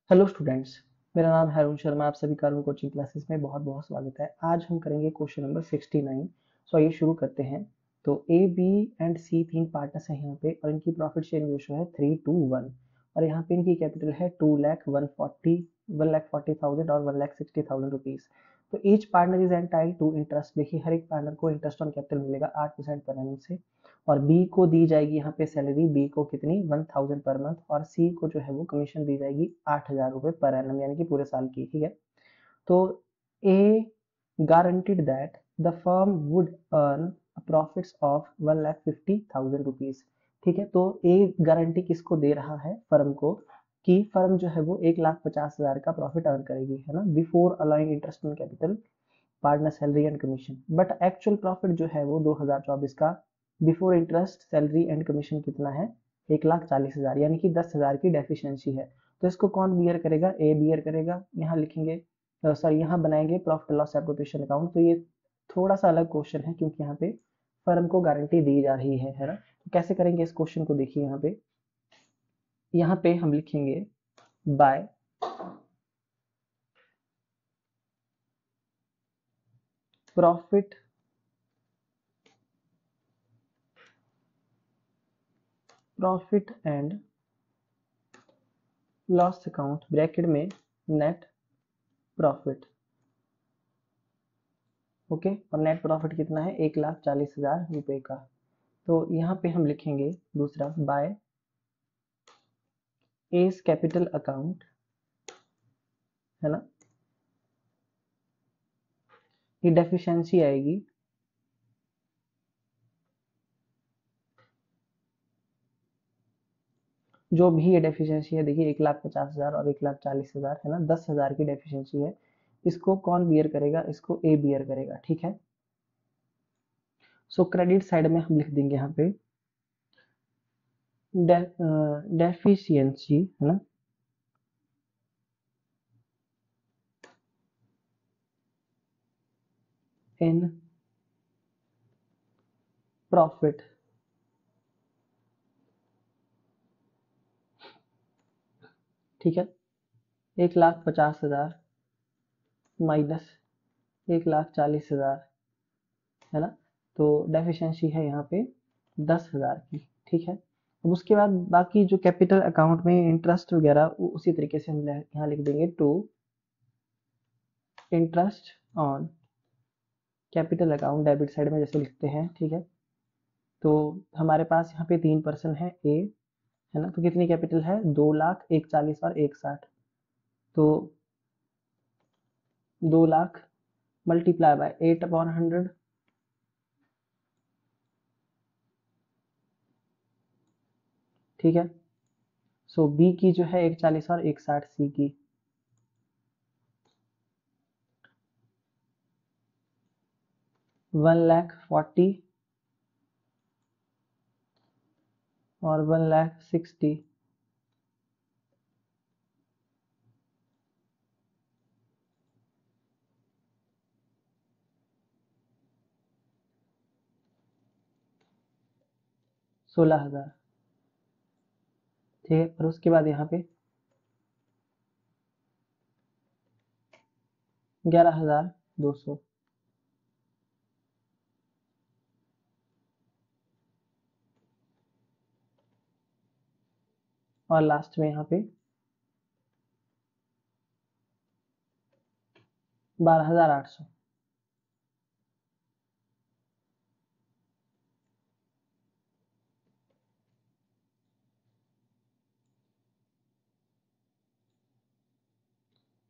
Hello students. मेरा नाम है अरुण शर्मा। आप सभी का अरुण कोचिंग क्लासेस में बहुत बहुत स्वागत है। आज हम करेंगे क्वेश्चन नंबर 69। सो आइए शुरू करते हैं। तो ए बी एंड सी तीन पार्टनर्स हैं यहाँ पे और इनकी प्रॉफिट शेयरिंग रेशियो है 3:1 और यहाँ पे इनकी कैपिटल है 2,140,000 और 1,60,000 रुपीज़। तो each partner is entitled to interest. देखिए हर एक पार्टनर को इंटरेस्ट ऑन कैपिटल मिलेगा 8% पर एनम से। और बी को दी जाएगी यहाँ पे सैलरी, बी को कितनी 1,000 पर मंथ, और सी को जो है वो कमीशन दी जाएगी 8,000 रुपये पर एनम यानी कि पूरे साल की। ठीक है। तो a guaranteed that the firm would earn profits of 1,50,000 rupees. ठीक है। तो ए गारंटी किसको दे रहा है, फर्म को, कि फर्म जो है वो 1,50,000 का प्रॉफिट अर्न करेगी, है ना, before allowing interest on capital, partner salary and commission. But actual profit जो है वो 2024 का before interest salary and commission कितना है, 1,40,000 यानी कि 10,000 की डेफिशिएंसी है। तो इसको कौन बियर करेगा, ए बियर करेगा। यहाँ लिखेंगे, सॉरी यहाँ बनाएंगे प्रॉफिट लॉस एप्रोप्रिएशन अकाउंट। तो ये थोड़ा सा अलग क्वेश्चन है क्योंकि यहाँ पे फर्म को गारंटी दी जा रही है ना। तो कैसे करेंगे इस क्वेश्चन को, देखिए यहाँ पे हम लिखेंगे by profit and loss account bracket में नेट प्रॉफिट। ओके। और नेट प्रॉफिट कितना है, 1,40,000 रुपए का। तो यहाँ पे हम लिखेंगे दूसरा बाय एस कैपिटल अकाउंट, है ना। ये डेफिशिएंसी आएगी जो भी ये डेफिशिएंसी है, देखिए 1,50,000 और 1,40,000 है ना, 10,000 की डेफिशिएंसी है। इसको कौन बियर करेगा, इसको ए बियर करेगा। ठीक है। सो क्रेडिट साइड में हम लिख देंगे यहाँ पे डेफिशिएंसी, है ना, इन प्रॉफिट। ठीक है। 1,50,000 माइनस 1,40,000, है ना। तो डेफिशिएंसी है यहाँ पे 10,000 की। ठीक है। अब उसके बाद बाकी जो कैपिटल अकाउंट में इंटरेस्ट वगैरह उसी तरीके से हम यहाँ लिख देंगे to interest on capital account, debit side में जैसे लिखते हैं। ठीक है। तो हमारे पास यहाँ पे 3% है ए, है ना। तो कितनी कैपिटल है, 2,01,40 और 1,60। तो 2,00,000 मल्टीप्लाई बाय 8/100। ठीक है। सो बी की जो है 1,40 और 1,60 सी की, 1,40,000 और 1,60,000। सोलह हजार। ठीक है। और उसके बाद यहाँ पे 11,200। और लास्ट में यहाँ पे 12,800।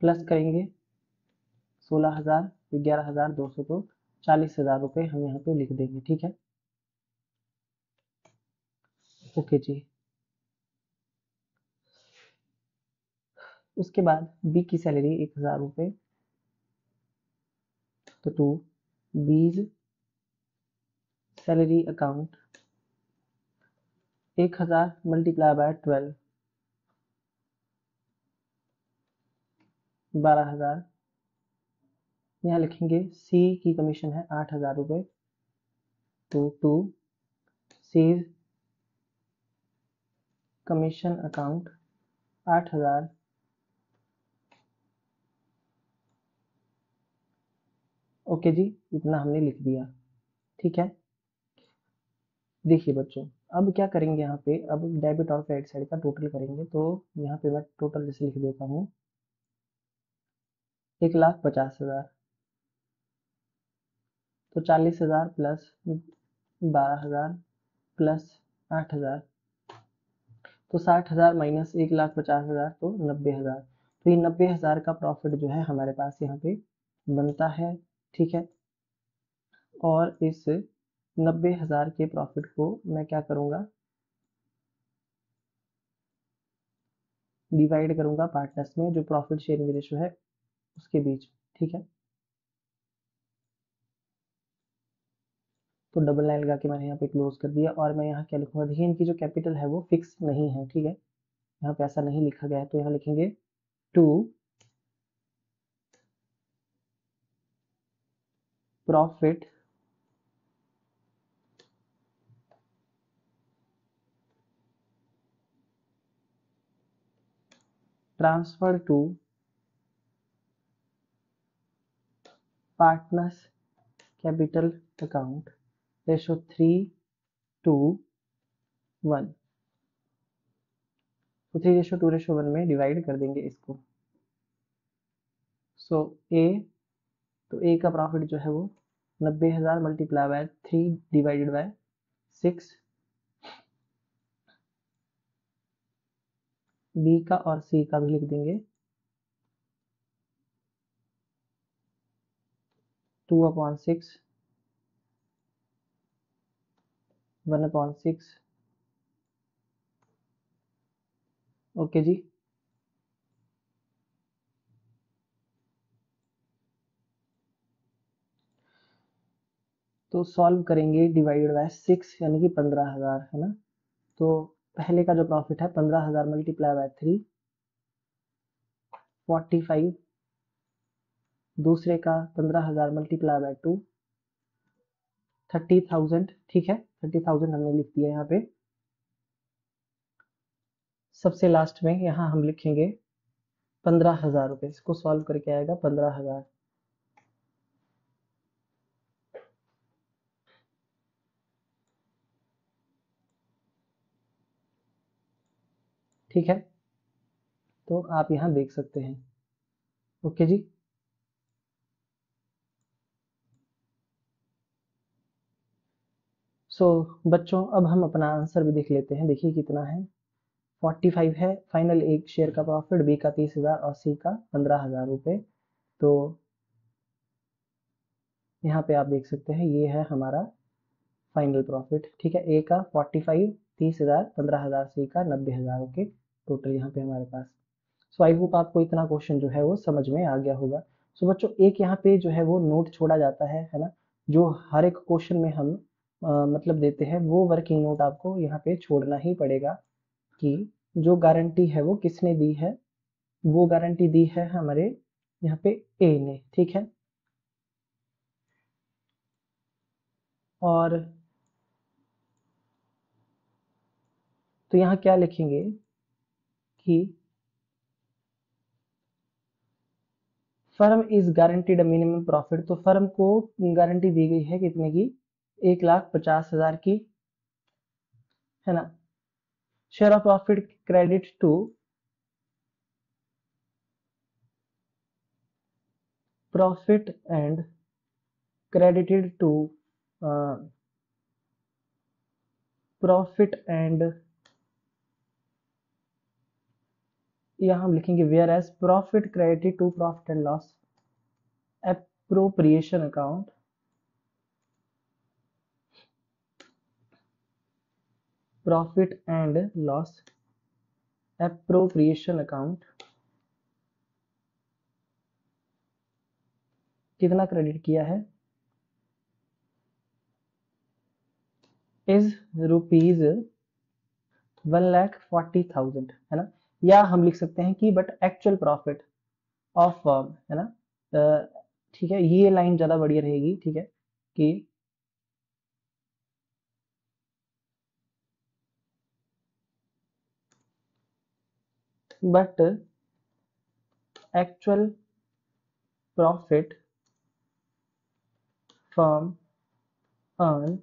प्लस करेंगे 16,000, 11,200, तो 40,000 रुपये हम यहाँ पे लिख देंगे। ठीक है। ओके जी। उसके बाद बी की सैलरी 1,000 रुपये। तो टू बीज सैलरी अकाउंट 1,000 मल्टीप्लाई बाय 12, 12,000। यहाँ लिखेंगे सी की कमीशन है 8,000 रुपये। तो to C's commission account 8,000 okay जी, इतना हमने लिख दिया, ठीक है। देखिए बच्चों, अब क्या करेंगे यहाँ पे, अब डेबिट और क्रेडिट साइड का टोटल करेंगे। तो यहाँ पे मैं टोटल जैसे लिख देता हूँ 1,50,000, तो 40,000 प्लस 12,000 प्लस 8,000, तो 60,000 माइनस 1,50,000, तो 90,000। तो ये 90,000 का प्रॉफिट जो है हमारे पास यहाँ पे बनता है, ठीक है। और इस 90,000 के प्रॉफिट को मैं क्या करूँगा, डिवाइड करूँगा पार्टनर्स में, जो प्रॉफिट शेयरिंग रेशो है उसके बीच, ठीक है। तो डबल लाइन लगा के मैंने यहाँ पे क्लोज कर दिया। और मैं यहाँ क्या लिखूंगा, देखिए इनकी जो कैपिटल है वो फिक्स नहीं है, ठीक है, यहाँ पे ऐसा नहीं लिखा गया है। तो यहाँ लिखेंगे to profit transfer to partners capital account ratio 3:1। तो 3:2:1 में डिवाइड कर देंगे इसको। सो ए, तो ए का प्रॉफिट जो है वो 90,000 multiply by 3 divided by 6। B का और सी का भी लिख देंगे 2/6, 1/6। ओके जी। तो सॉल्व करेंगे डिवाइडेड बाय 6 यानी कि 15,000 है ना। तो पहले का जो प्रॉफिट है 15,000 मल्टीप्लाई बाय 3 45। दूसरे का 15,000 मल्टीप्लाई बाय 2 30,000, ठीक है, 30,000 हमने लिख दिया यहाँ पे। सबसे लास्ट में यहाँ हम लिखेंगे 15,000 रुपये। इसको सॉल्व करके आएगा 15,000, ठीक है। तो आप यहाँ देख सकते हैं, ओके जी। सो बच्चों, अब हम अपना आंसर भी देख लेते हैं। देखिए कितना है, 45 है फाइनल एक शेयर का प्रॉफिट, बी का 30,000 और सी का 15,000 रुपये। तो यहाँ पे आप देख सकते हैं ये है हमारा फाइनल प्रॉफिट, ठीक है। ए का 45, 30,000, 15,000, सी का 90,000। ओके, टोटल यहाँ पे हमारे पास। सो आई होप आपको इतना क्वेश्चन जो है वो समझ में आ गया होगा। सो बच्चों, एक यहाँ पे जो है वो नोट छोड़ा जाता है ना, जो हर एक क्वेश्चन में हम मतलब देते हैं, वो वर्किंग नोट आपको यहाँ पे छोड़ना ही पड़ेगा कि जो गारंटी है वो किसने दी है। वो गारंटी दी है हमारे यहाँ पे ए ने, ठीक है। और तो यहाँ क्या लिखेंगे कि firm is guaranteed minimum profit. तो फर्म को गारंटी दी गई है कितने की, 1,50,000 की, है ना। Share of profit credit to profit and credited to profit and, यहाँ हम लिखेंगे where as profit credited to profit and loss appropriation account, profit and loss appropriation account. कितना क्रेडिट किया है, इज रुपीज 1,40,000, है ना। या हम लिख सकते हैं कि but actual profit of firm, है ना। ठीक है, ये लाइन ज्यादा बढ़िया रहेगी, ठीक है, कि but actual profit firm earn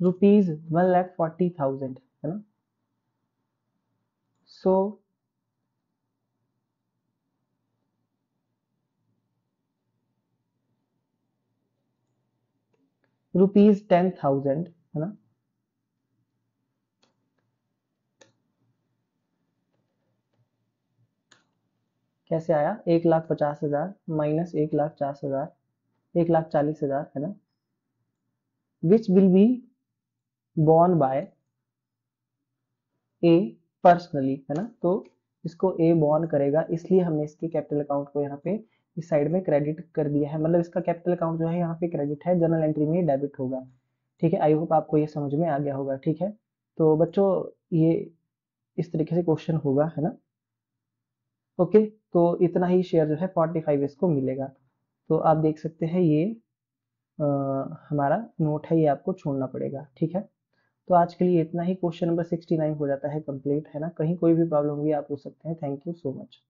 ₹1,40,000 है ना। सो ₹10,000 है ना। कैसे आया, 1,50,000 माइनस 1,40,000, 1,40,000 है ना, which will be borne by a personally है ना। तो इसको ए बॉर्न करेगा, इसलिए हमने इसके कैपिटल अकाउंट को यहाँ पे इस साइड में क्रेडिट कर दिया है, मतलब इसका कैपिटल अकाउंट जो है यहाँ पे क्रेडिट है, जनरल एंट्री में डेबिट होगा। ठीक है, आई होप आपको ये समझ में आ गया होगा। ठीक है, तो बच्चों ये इस तरीके से क्वेश्चन होगा है ना। ओके, तो इतना ही शेयर जो है 45 इसको मिलेगा। तो आप देख सकते हैं ये अ, हमारा नोट है, ये आपको छोड़ना पड़ेगा। ठीक है, तो आज के लिए इतना ही। क्वेश्चन नंबर 69 हो जाता है कंप्लीट है ना। कहीं कोई भी प्रॉब्लम हुई आप पूछ सकते हैं। Thank you so much.